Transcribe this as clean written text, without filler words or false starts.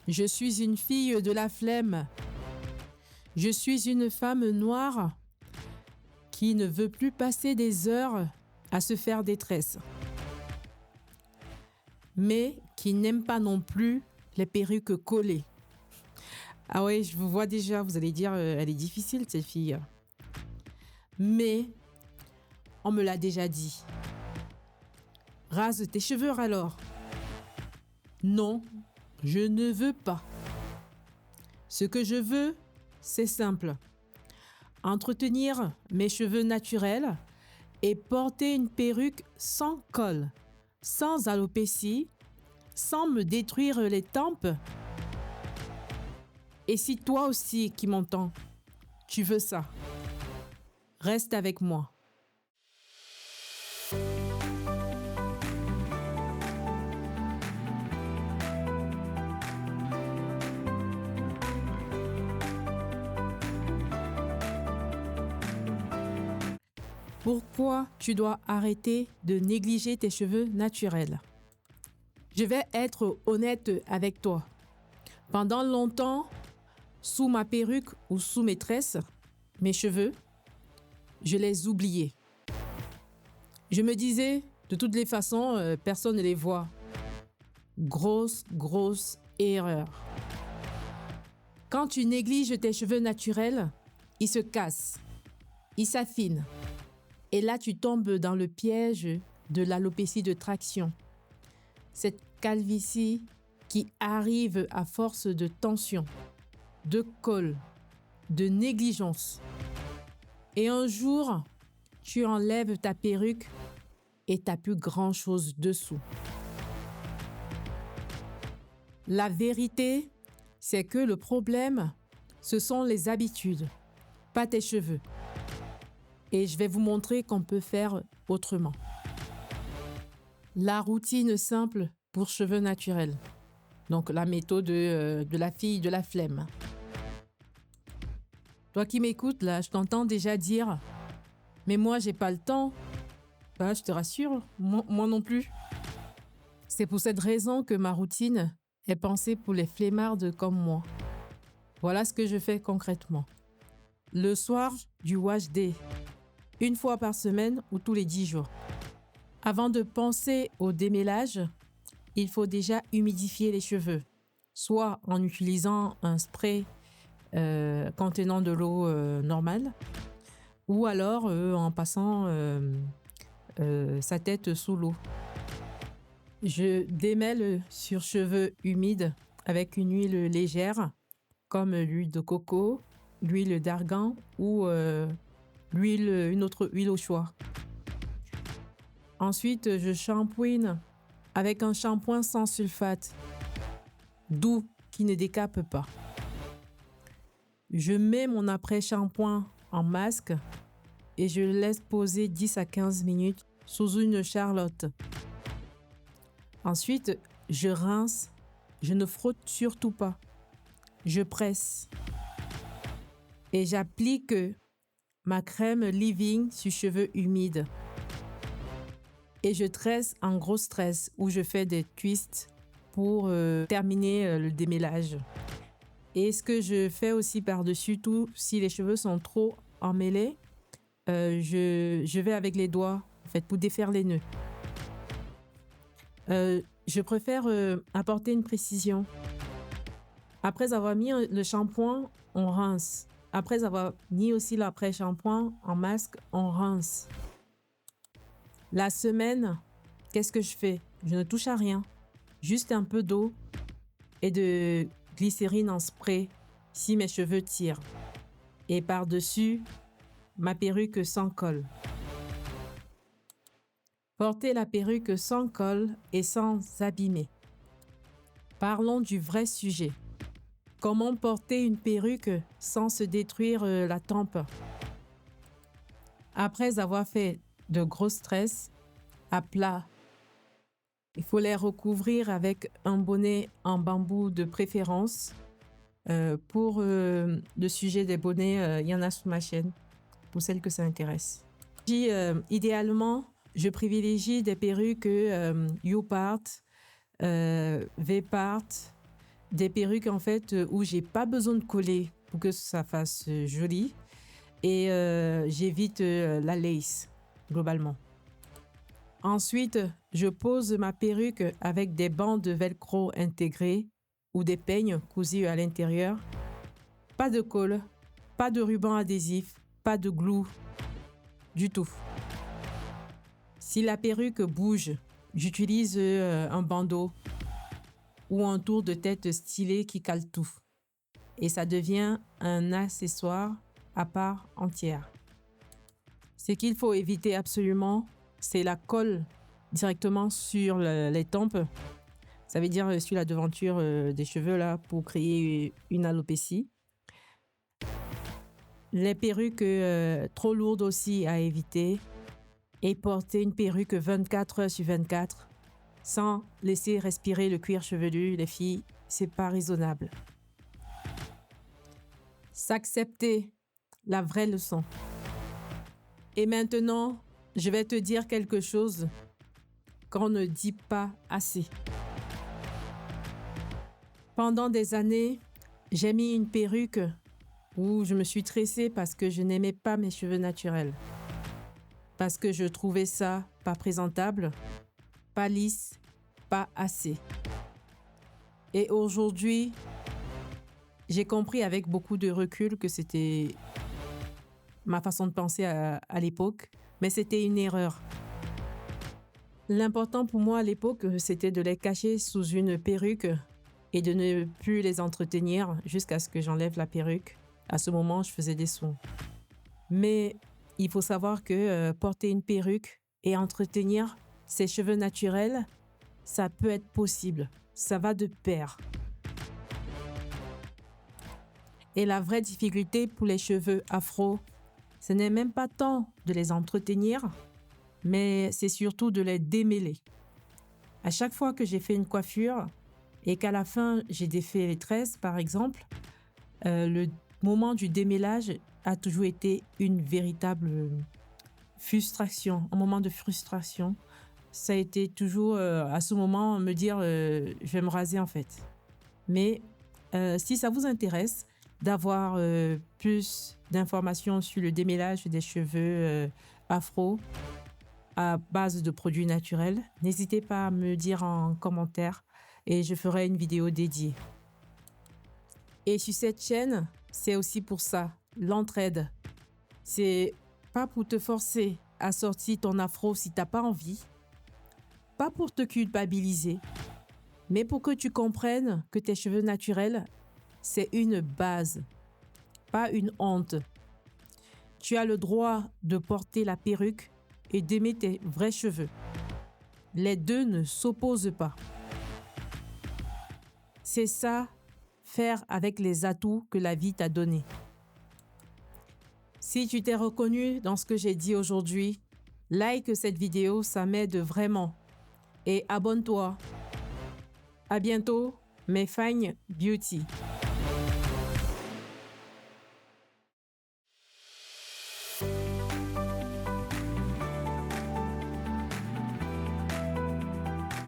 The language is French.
Je suis une fille de la flemme. Je suis une femme noire qui ne veut plus passer des heures à se faire des tresses, mais qui n'aime pas non plus les perruques collées. Ah oui, je vous vois déjà, vous allez dire, elle est difficile cette fille. Mais on me l'a déjà dit. Rase tes cheveux alors. Non, je ne veux pas. Ce que je veux, c'est simple. Entretenir mes cheveux naturels et porter une perruque sans col, sans alopécie, sans me détruire les tempes. Et si toi aussi qui m'entends, tu veux ça, reste avec moi. Pourquoi tu dois arrêter de négliger tes cheveux naturels? Je vais être honnête avec toi. Pendant longtemps, sous ma perruque ou sous mes tresses, mes cheveux, je les oubliais. Je me disais, de toutes les façons, personne ne les voit. Grosse erreur. Quand tu négliges tes cheveux naturels, ils se cassent, ils s'affinent. Et là, tu tombes dans le piège de l'alopécie de traction. Cette calvitie qui arrive à force de tension, de col, de négligence. Et un jour, tu enlèves ta perruque et tu n'as plus grand-chose dessous. La vérité, c'est que le problème, ce sont les habitudes, pas tes cheveux. Et je vais vous montrer qu'on peut faire autrement. La routine simple pour cheveux naturels. Donc la méthode de la fille de la flemme. Toi qui m'écoutes, là, je t'entends déjà dire « Mais moi, j'ai pas le temps. » Ben, je te rassure, moi non plus. C'est pour cette raison que ma routine est pensée pour les flemmardes comme moi. Voilà ce que je fais concrètement. Le soir du wash day, une fois par semaine ou tous les 10 jours. Avant de penser au démêlage, il faut déjà humidifier les cheveux, soit en utilisant un spray contenant de l'eau normale, ou alors en passant sa tête sous l'eau. Je démêle sur cheveux humides avec une huile légère, comme l'huile de coco, l'huile d'argan ou une autre huile au choix. Ensuite, je shampooine avec un shampoing sans sulfate, doux, qui ne décape pas. Je mets mon après-shampoing en masque et je le laisse poser 10 à 15 minutes sous une charlotte. Ensuite, je rince, je ne frotte surtout pas. Je presse et j'applique ma crème leave-in sur cheveux humides. Et je tresse en grosse tresse où je fais des twists pour terminer le démêlage. Et ce que je fais aussi par-dessus tout, si les cheveux sont trop emmêlés, je vais avec les doigts en fait, pour défaire les nœuds. Je préfère apporter une précision. Après avoir mis le shampoing, on rince. Après avoir mis aussi l'après-shampoing en masque, on rince. La semaine, qu'est-ce que je fais? Je ne touche à rien. Juste un peu d'eau et de glycérine en spray si mes cheveux tirent. Et par-dessus, ma perruque sans col. Porter la perruque sans col et sans abîmer. Parlons du vrai sujet. Comment porter une perruque sans se détruire la tempe? Après avoir fait de grosses tresses à plat, il faut les recouvrir avec un bonnet en bambou de préférence. Pour le sujet des bonnets, il y en a sous ma chaîne, pour celles que ça intéresse. Idéalement, je privilégie des perruques U-Part, V-Part, des perruques en fait où j'ai pas besoin de coller pour que ça fasse joli. Et j'évite la lace globalement. Ensuite, je pose ma perruque avec des bandes de velcro intégrées ou des peignes cousus à l'intérieur. Pas de colle, pas de ruban adhésif, pas de glue, du tout. Si la perruque bouge, j'utilise un bandeau ou un tour de tête stylé qui cale tout. Et ça devient un accessoire à part entière. Ce qu'il faut éviter absolument, c'est la colle directement sur les tempes. Ça veut dire sur la devanture des cheveux là pour créer une alopécie. Les perruques trop lourdes aussi à éviter. Et porter une perruque 24 heures sur 24 sans laisser respirer le cuir chevelu, les filles, c'est pas raisonnable. S'accepter, la vraie leçon. Et maintenant, je vais te dire quelque chose qu'on ne dit pas assez. Pendant des années, j'ai mis une perruque où je me suis tressée parce que je n'aimais pas mes cheveux naturels. Parce que je trouvais ça pas présentable, pas lisse, pas assez. Et aujourd'hui, j'ai compris avec beaucoup de recul que c'était ma façon de penser à l'époque, mais c'était une erreur. L'important pour moi à l'époque, c'était de les cacher sous une perruque et de ne plus les entretenir jusqu'à ce que j'enlève la perruque. À ce moment, je faisais des soins. Mais il faut savoir que porter une perruque et entretenir ses cheveux naturels, ça peut être possible. Ça va de pair. Et la vraie difficulté pour les cheveux afro, ce n'est même pas tant de les entretenir, mais c'est surtout de les démêler. À chaque fois que j'ai fait une coiffure et qu'à la fin j'ai défait les tresses, par exemple, le moment du démêlage a toujours été une véritable frustration, un moment de frustration. Ça a été toujours à ce moment me dire je vais me raser en fait. Mais si ça vous intéresse d'avoir plus d'informations sur le démêlage des cheveux afro à base de produits naturels, n'hésitez pas à me dire en commentaire et je ferai une vidéo dédiée. Et sur cette chaîne, c'est aussi pour ça, l'entraide. C'est pas pour te forcer à sortir ton afro si t'as pas envie, pas pour te culpabiliser, mais pour que tu comprennes que tes cheveux naturels, c'est une base, pas une honte. Tu as le droit de porter la perruque et d'aimer tes vrais cheveux. Les deux ne s'opposent pas. C'est ça, faire avec les atouts que la vie t'a donnés. Si tu t'es reconnu dans ce que j'ai dit aujourd'hui, like cette vidéo, ça m'aide vraiment. Et abonne-toi. À bientôt, mes Fine Beauty.